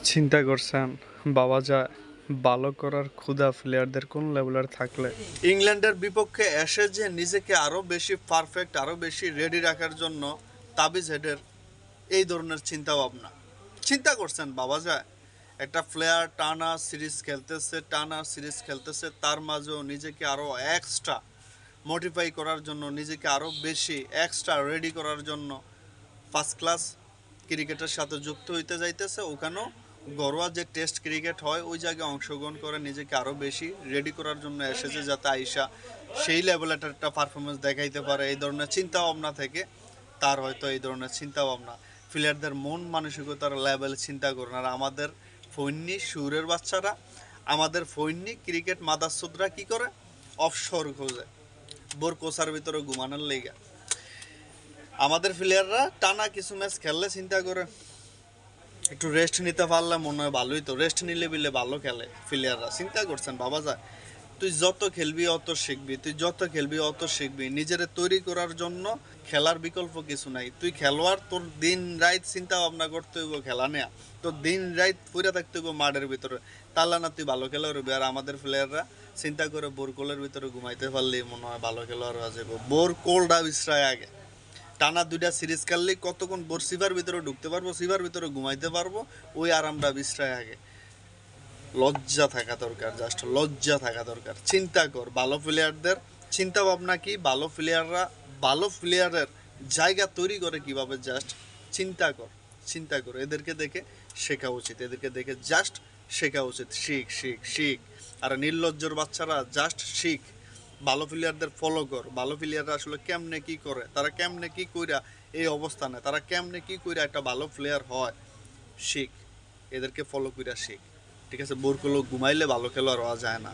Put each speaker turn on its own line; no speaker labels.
চিন্তা করছেন বাবা যায় ভালো করার ক্ষুধা প্লেয়ারদের কোন লেভেলের থাকলে
ইংল্যান্ডের বিপক্ষে এসে যে নিজেকে আরও বেশি পারফেক্ট আরও বেশি রেডি রাখার জন্য তাবিজ হেডের এই ধরনের চিন্তা ভাবনা চিন্তা করছেন বাবা যায় একটা প্লেয়ার টানা সিরিজ খেলতেছে তার মাঝেও নিজেকে আরও এক্সট্রা মোটিফাই করার জন্য নিজেকে আরও বেশি এক্সট্রা রেডি করার জন্য ফার্স্ট ক্লাস ক্রিকেটের সাথে যুক্ত হইতে যাইতেছে। ওখানেও ঘরোয়া যে টেস্ট ক্রিকেট হয় ওই জায়গায় অংশগ্রহণ করে নিজেকে আরও বেশি রেডি করার জন্য এসেছে, যাতে আইসা সেই লেভেলের একটা পারফরমেন্স দেখাইতে পারে। এই ধরনের চিন্তা ভাবনা থেকে তার হয়তো এই ধরনের চিন্তা ভাবনা প্লেয়ারদের মন মানসিকতার লেভেল চিন্তা করুন। আর আমাদের ফৈন্নি সুরের বাচ্চারা, আমাদের ফৈন্নি ক্রিকেট মাদাসুদরা কি করে অফশোর খোঁজে বোর কোষার ভিতরে ঘুমানোর লেগে। আমাদের প্লেয়াররা টানা কিছু ম্যাচ খেললে চিন্তা করে একটু রেস্ট নিতে পারলে মনে হয় ভালোই, তো রেস্ট নিলে বিলে ভালো খেলে প্লেয়াররা। চিন্তা করছেন বাবা যায় তুই যত খেলবি অত শিখবি, তুই যত খেলবি অত শিখবি। নিজের তৈরি করার জন্য খেলার বিকল্প কিছু নাই। তুই খেলোয়াড়, তোর দিন রাত চিন্তা ভাবনা করতে হইব খেলা নেয়া, তোর দিন রাত পুরা থাকতে হইব মাঠের ভিতরে, তাহলে না তুই ভালো খেলোয়াড় হবি। আর আমাদের প্লেয়াররা চিন্তা করে বোর কোলের ভিতরে ঘুমাইতে পারলেই মনে হয় ভালো খেলোয়াড় হয়ে যাবো। বোর কোলটা বিশ্রায় আগে টানা দুইটা সিরিজ খেললে কতক্ষণ বোর সিভার ভিতরে ঢুকতে পারবো, সিভার ভিতরে ঘুমাইতে পারবো, ওই আরামটা বিশ্রায় আগে। লজ্জা থাকা দরকার, জাস্ট লজ্জা থাকা দরকার। চিন্তা কর ভালো প্লেয়ারদের চিন্তা ভাবনা কি, ভালো প্লেয়াররা ভালো প্লেয়ারের জায়গা তৈরি করে কিভাবে, জাস্ট চিন্তা কর। চিন্তা কর, এদেরকে দেখে শেখা উচিত, এদেরকে দেখে জাস্ট শেখা উচিত। শিখ শিখ শিখ। আর নির্লজ্জর বাচ্চারা জাস্ট শিখ, ভালো প্লেয়ারদের ফলো কর। ভালো প্লেয়াররা আসলে কেমনে কি করে, তারা কেমনে কি কইরা এই অবস্থানে, তারা কেমনে কি কইরা একটা ভালো প্লেয়ার হয়, শিখ। এদেরকে ফলো কইরা শিখ, ঠিক আছে? বোর করলেও ঘুমাইলে ভালো খেলোয়াড় হওয়া যায় না।